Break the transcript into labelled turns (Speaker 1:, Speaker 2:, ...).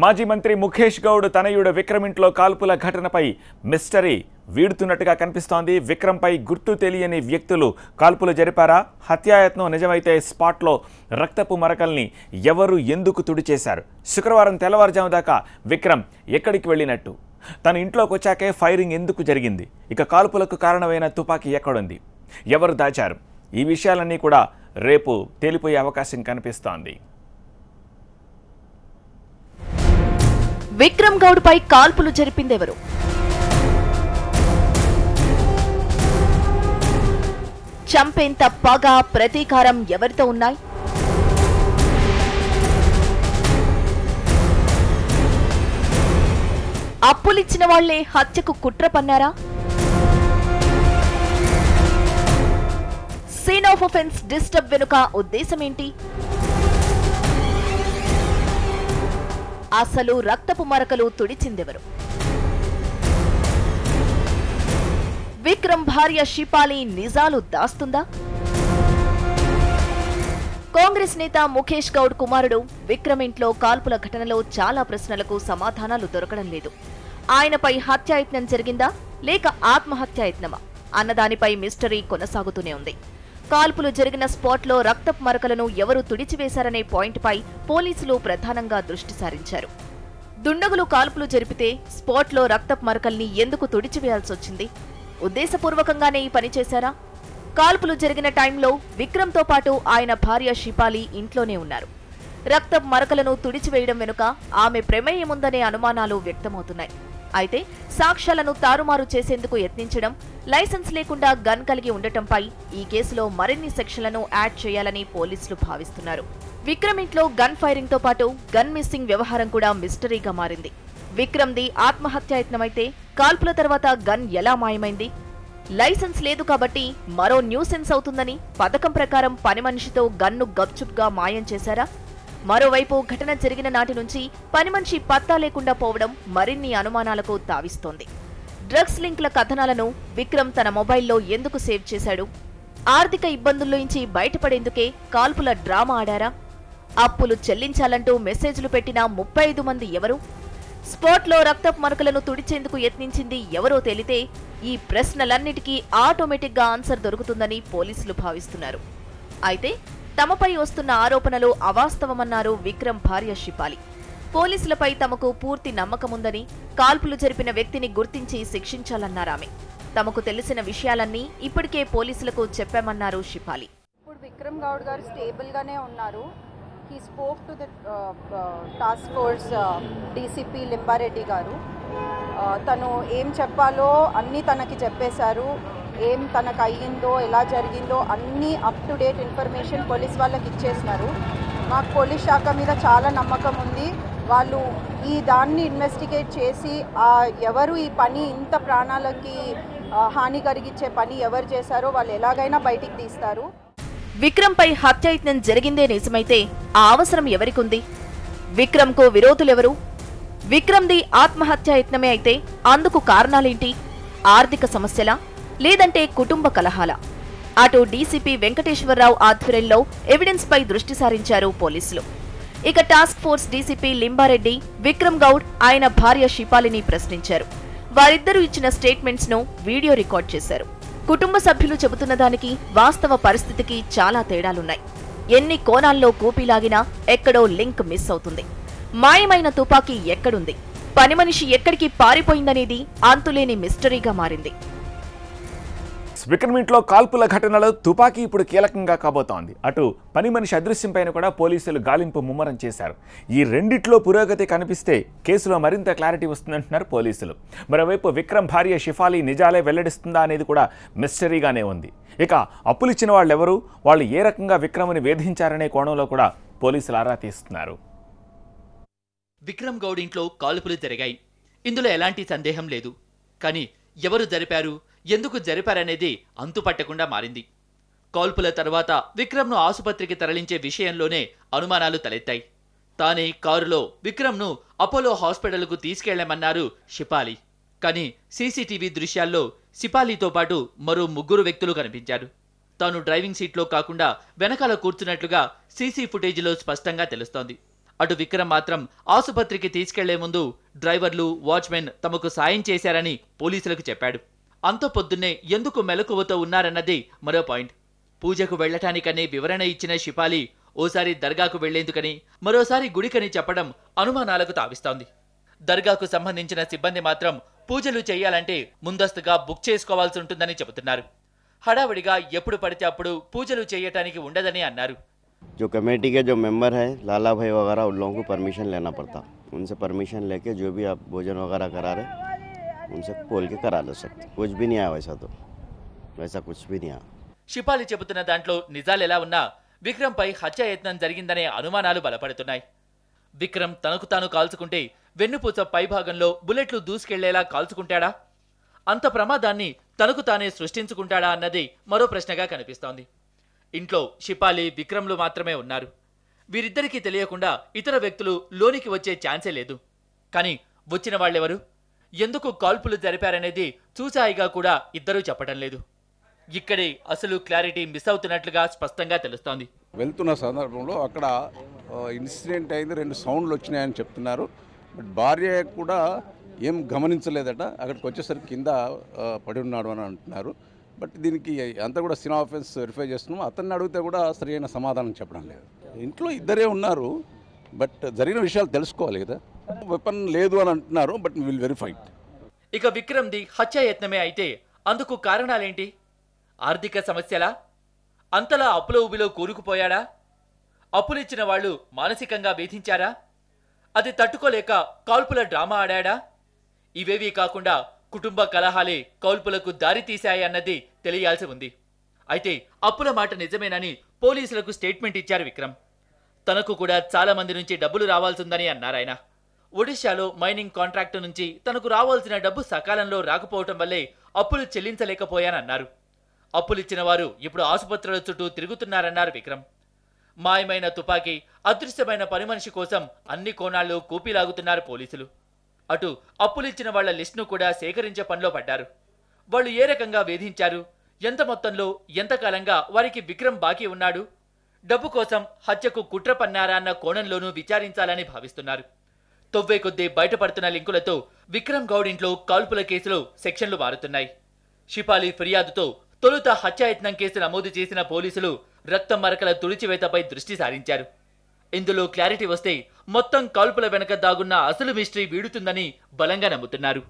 Speaker 1: మాజీ మంత్రి ముఖేష్ గౌడ్ తనయుడు విక్రమ్ ఇంట్లో కాల్పుల ఘటనపై మిస్టరీ వీడుతున్నట్టుగా కనిపిస్తోంది. విక్రమ్పై గుర్తు తెలియని వ్యక్తులు కాల్పులు జరిపారా? హత్యాయత్నం నిజమైతే స్పాట్లో రక్తపు మరకల్ని ఎవరు ఎందుకు తుడిచేశారు? శుక్రవారం తెల్లవారుజాము దాకా విక్రమ్ ఎక్కడికి వెళ్ళినట్టు? తన ఇంట్లోకి వచ్చాకే ఫైరింగ్ ఎందుకు జరిగింది? ఇక కాల్పులకు కారణమైన తుపాకీ ఎక్కడుంది? ఎవరు దాచారు? ఈ విషయాలన్నీ కూడా రేపు తేలిపోయే అవకాశం కనిపిస్తోంది.
Speaker 2: విక్రమ్ గౌడ్ పై కాల్పులు జరిపిందెవరు? చంపేంత పగ, ప్రతీకారం ఎవరితో ఉన్నాయి? అప్పులిచ్చిన వాళ్లే హత్యకు కుట్ర పన్నారా? సీన్ ఆఫ్ ఆఫెన్స్ డిస్టర్బ్ వెనుక ఉద్దేశమేంటి? అసలు రక్తపు మరకలు తుడిచిందెవరు? విక్రమ్ భార్య షిపాలి నిజాలు దాస్తుందా? కాంగ్రెస్ నేత ముఖేష్ గౌడ్ కుమారుడు విక్రమ్ ఇంట్లో కాల్పుల ఘటనలో చాలా ప్రశ్నలకు సమాధానాలు దొరకడం లేదు. ఆయనపై హత్యాయత్నం జరిగిందా లేక ఆత్మహత్యాయత్నమా అన్నదానిపై మిస్టరీ కొనసాగుతూనే ఉంది. కాల్పులు జరిగిన స్పాట్లో రక్తపు మరకలను ఎవరు తుడిచివేశారనే పాయింట్పై పోలీసులు ప్రధానంగా దృష్టి సారించారు. దుండగులు కాల్పులు జరిపితే స్పాట్లో రక్తపు మరకల్ని ఎందుకు తుడిచివేయాల్సొచ్చింది? ఉద్దేశపూర్వకంగానే ఈ పని చేశారా? కాల్పులు జరిగిన టైంలో విక్రమ్తో పాటు ఆయన భార్య షిపాలి ఇంట్లోనే ఉన్నారు. రక్తపు మరకలను తుడిచివేయడం వెనుక ఆమె ప్రమేయముందనే అనుమానాలు వ్యక్తమవుతున్నాయి. అయితే సాక్ష్యాలను తారుమారు చేసేందుకు యత్నించడం, లైసెన్స్ లేకుండా గన్ కలిగి ఉండటంపై ఈ కేసులో మరిన్ని సెక్షన్లను యాడ్ చేయాలని పోలీసులు భావిస్తున్నారు. విక్రమ్ ఇంట్లో గన్ ఫైరింగ్ తో పాటు గన్ మిస్సింగ్ వ్యవహారం కూడా మిస్టరీగా మారింది. విక్రమ్ది ఆత్మహత్యాయత్నమైతే కాల్పుల తర్వాత గన్ ఎలా మాయమైంది? లైసెన్స్ లేదు కాబట్టి మరో న్యూసెన్స్ అవుతుందని పథకం ప్రకారం పని మనిషితో గన్ను గప్చుప్గా మాయం చేశారా? మరోవైపు ఘటన జరిగిన నాటి నుంచి పని మనిషి పత్తా లేకుండా పోవడం మరిన్ని అనుమానాలకు తావిస్తోంది. డ్రగ్స్ లింక్ల కథనాలను విక్రమ్ తన మొబైల్లో ఎందుకు సేవ్ చేశాడు? ఆర్థిక ఇబ్బందుల్లోంచి బయటపడేందుకే కాల్పుల డ్రామా ఆడారా? అప్పులు చెల్లించాలంటూ మెసేజ్లు పెట్టిన 35 మంది ఎవరు? స్పాట్లో రక్తపు మరకలను తుడిచేందుకు యత్నించింది ఎవరో తేలితే ఈ ప్రశ్నలన్నిటికీ ఆటోమేటిక్గా ఆన్సర్ దొరుకుతుందని పోలీసులు భావిస్తున్నారు. అయితే తమపై వస్తున్న ఆరోపణలు అవాస్తవమన్నారు విక్రమ్ భార్య షిపాలి. పోలీసులపై తమకు పూర్తి నమ్మకముందని, కాల్పులు జరిపిన వ్యక్తిని గుర్తించి శిక్షించాలన్నారామె. తమకు తెలిసిన విషయాలన్నీ ఇప్పటికే పోలీసులకు చెప్పామన్నారు షిపాలి.
Speaker 3: ఇప్పుడు విక్రమ్ గౌడ్ గారు స్టేబుల్ గానే ఉన్నారు. He spoke to the task force DCP Limba Reddy గారు. తను ఏం చెప్పాలో అన్నీ తనకి చెప్పేశారు. ఏం తనకు అయ్యిందో, ఎలా జరిగిందో అన్నీ up to date information police వాళ్ళకి ఇచ్చేసినారు. మాకు పోలీస్ శాఖ మీద చాలా నమ్మకం ఉంది. వాళ్ళు ఈ దాన్ని ఇన్వెస్టిగేట్ చేసి ఎవరు ఈ పని, ఇంత ప్రాణాలకి హాని కలిగించే పని ఎవరు చేశారో వాళ్ళు ఎలాగైనా బయటికి తీస్తారు.
Speaker 2: విక్రమ్ పై హత్యాయత్నం జరిగిందే నిజమైతే ఆ అవసరం ఎవరికుంది? విక్రమ్ కు విరోధులెవరు? విక్రమ్ది ఆత్మహత్యాయత్నమే అయితే అందుకు కారణాలేంటి? ఆర్థిక సమస్యలా లేదంటే కుటుంబ కలహాలా? అటు డీసీపీ వెంకటేశ్వరరావు ఆధ్వర్యంలో ఎవిడెన్స్ పై దృష్టి సారించారు పోలీసులు. ఇక task force DCP Limba Reddy Vikram Goud ఆయన భార్య షిపాలిని ప్రశ్నించారు. వారిద్దరూ ఇచ్చిన స్టేట్మెంట్స్ ను వీడియో రికార్డ్ చేశారు. కుటుంబ సభ్యులు చెబుతున్న దానికి వాస్తవ పరిస్థితికి చాలా తేడాలున్నాయి. ఎన్ని కోణాల్లో కూపీలాగినా ఎక్కడో లింక్ మిస్ అవుతుంది. మాయమైన తుపాకీ ఎక్కడుంది? పని మనిషి ఎక్కడికి పారిపోయిందనేది అంతులేని మిస్టరీగా మారింది.
Speaker 1: విక్రమ్ ఇంట్లో కాల్పుల ఘటనలో తుపాకీ ఇప్పుడు కీలకంగా కాబోతోంది. అటు పని మనిషి అదృశ్యంపైన కూడా పోలీసులు గాలింపు ముమ్మరం చేశారు. ఈ రెండిట్లో పురోగతి కనిపిస్తే కేసులో మరింత క్లారిటీ వస్తుందంటున్నారు పోలీసులు. మరోవైపు విక్రమ్ భార్య షిఫాలి నిజాలే వెల్లడిస్తుందా అనేది కూడా మిస్టరీగానే ఉంది. ఇక అప్పులిచ్చిన వాళ్ళెవరు, వాళ్ళు ఏ రకంగా విక్రమ్ని వేధించారనే కోణంలో కూడా పోలీసులు ఆరా తీస్తున్నారు.
Speaker 4: విక్రమ్ గౌడ్ ఇంట్లో కాల్పులు జరిగాయి. ఇందులో ఎలాంటి సందేహం లేదు. కానీ ఎవరు జరిపారు, ఎందుకు జరిపారనేది అంతుపట్టకుండా మారింది. కాల్పుల తర్వాత విక్రమ్ను ఆసుపత్రికి తరలించే విషయంలోనే అనుమానాలు తలెత్తాయి. తానే కారులో విక్రమ్ను అపోలో హాస్పిటల్కు తీసుకెళ్లామన్నారు షిపాలి. కానీ సీసీటీవీ దృశ్యాల్లో షిపాలితో పాటు మరో 3 వ్యక్తులు కనిపించారు. తాను డ్రైవింగ్ సీట్లో కాకుండా వెనకాల కూర్చున్నట్లుగా సీసీ ఫుటేజీలో స్పష్టంగా తెలుస్తోంది. అటు విక్రమ్ మాత్రం ఆసుపత్రికి తీసుకెళ్లే ముందు డ్రైవర్లు, వాచ్మెన్ తమకు సాయం చేశారని పోలీసులకు చెప్పాడు. అంత పొద్దున్నే ఎందుకు మెలకువతో ఉన్నారన్నది మరో పాయింట్. పూజకు వెళ్లటానికనే వివరణ ఇచ్చిన షిపాలి ఓసారి దర్గాకు వెళ్లేందుకని, మరోసారి గుడికని చెప్పడం అనుమానాలకు తావిస్తోంది. దర్గాకు సంబంధించిన సిబ్బంది మాత్రం పూజలు చేయాలంటే ముందస్తుగా బుక్ చేసుకోవాల్సి ఉంటుందని చెబుతున్నారు. హడావిడిగా ఎప్పుడు పడితే అప్పుడు పూజలు చేయటానికి ఉండదని అన్నారు.
Speaker 5: जो कमेटी के जो मेंबर हैं लाला भाई वगैरह उन लोगों को परमिशन लेना पड़ता, उनसे परमिशन लेके जो भी आप भोजन वगैरह करा रहे उनसे बोल के करा ले सकते. कुछ भी नहीं आया वैसा कुछ भी नहीं आया.
Speaker 4: షిపాలి చెబుతున్న దాంట్లో నిజాలెలా ఉన్నా విక్రమ్పై హత్యాయత్నం జరిగిందనే అనుమానాలు బలపడుతున్నాయి. విక్రమ్ తనకు తాను కాల్చుకుంటే వెన్నుపూస పైభాగంలో బుల్లెట్లు దూసుకెళ్లేలా కాల్చుకుంటాడా? అంత ప్రమాదాన్ని తనకు తానే సృష్టించుకుంటాడా అన్నది మరో ప్రశ్నగా కనిపిస్తోంది. ఇంట్లో షిపాలి, విక్రమ్లు మాత్రమే ఉన్నారు. వీరిద్దరికీ తెలియకుండా ఇతర వ్యక్తులు లోనికి వచ్చే ఛాన్సే లేదు. కానీ వచ్చిన వాళ్ళెవరు, ఎందుకు కాల్పులు జరిపారనేది చూసాయిగా కూడా ఇద్దరూ చెప్పడం లేదు. ఇక్కడే అసలు క్లారిటీ మిస్ అవుతున్నట్లుగా స్పష్టంగా తెలుస్తోంది.
Speaker 6: వెళ్తున్న సందర్భంలో అక్కడ ఇన్సిడెంట్ అయింది, 2 సౌండ్లు వచ్చినాయని చెప్తున్నారు. బట్ భార్య కూడా ఏం గమనించలేదట. అక్కడికి వచ్చేసరికి కింద పడి ఉన్నాడు అని అంటున్నారు. బట్ దీనికి అంతా కూడా సీన్ ఆఫెన్స్ వెరిఫై చేస్తున్నాం. అతన్ని అడిగితే కూడా సరైన సమాధానం చెప్పడం లేదు. ఇంట్లో ఇద్దరే ఉన్నారు, బట్ జరిగిన విషయాలు తెలుసుకోవాలి కదా. వెపన్ లేదు అని అంటున్నారు, బట్ విల్ వెరిఫై.
Speaker 4: ఇక విక్రమ్ది హత్యాయత్నమే అయితే అందుకు కారణాలేంటి? ఆర్థిక సమస్యలా? అంతలా అప్పుల ఊబిలో కూరుకుపోయాడా? అప్పులిచ్చిన వాళ్ళు మానసికంగా వేధించారా? అది తట్టుకోలేక కాల్పుల డ్రామా ఆడాడా? ఇవేవీ కాకుండా కుటుంబ కలహాలే కాల్పులకు దారితీశాయన్నది తెలియాల్సి ఉంది. అయితే అప్పుల మాట నిజమేనని పోలీసులకు స్టేట్మెంట్ ఇచ్చారు విక్రమ్. తనకు కూడా చాలా మంది నుంచి డబ్బులు రావాల్సిందని అన్నారాయన. ఒడిశాలో మైనింగ్ కాంట్రాక్టు నుంచి తనకు రావాల్సిన డబ్బు సకాలంలో రాకపోవటం వల్లే అప్పులు చెల్లించలేకపోయానన్నారు. అప్పులిచ్చిన వారు ఇప్పుడు ఆసుపత్రుల చుట్టూ తిరుగుతున్నారన్నారు విక్రమ్. మాయమైన తుపాకీ, అదృశ్యమైన పని మనిషి కోసం అన్ని కోణాల్లో కూపిలాగుతున్నారు పోలీసులు. అటు అప్పులిచ్చిన వాళ్ల లిస్టును కూడా సేకరించే పనిలో పడ్డారు. వాళ్ళు ఏ రకంగా వేధించారు, ఎంత మొత్తంలో, ఎంతకాలంగా వారికి విక్రమ్ బాకీ ఉన్నాడు, డబ్బు కోసం హత్యకు కుట్ర పన్నారా అన్న కోణంలోనూ విచారించాలని భావిస్తున్నారు. తొవ్వే కొద్దీ బయటపడుతున్న లింకులతో విక్రమ్ గౌడ్ ఇంట్లో కాల్పుల కేసులో సెక్షన్లు మారుతున్నాయి. షిపాలి ఫిర్యాదుతో తొలుత హత్యాయత్నం కేసు నమోదు చేసిన పోలీసులు రక్తం మరకల తుడిచివేతపై దృష్టి సారించారు. ఇందులో క్లారిటీ వస్తే మొత్తం కాల్పుల వెనక దాగున్న అసలు మిస్టరీ వీడుతుందని బలంగా నమ్ముతున్నారు.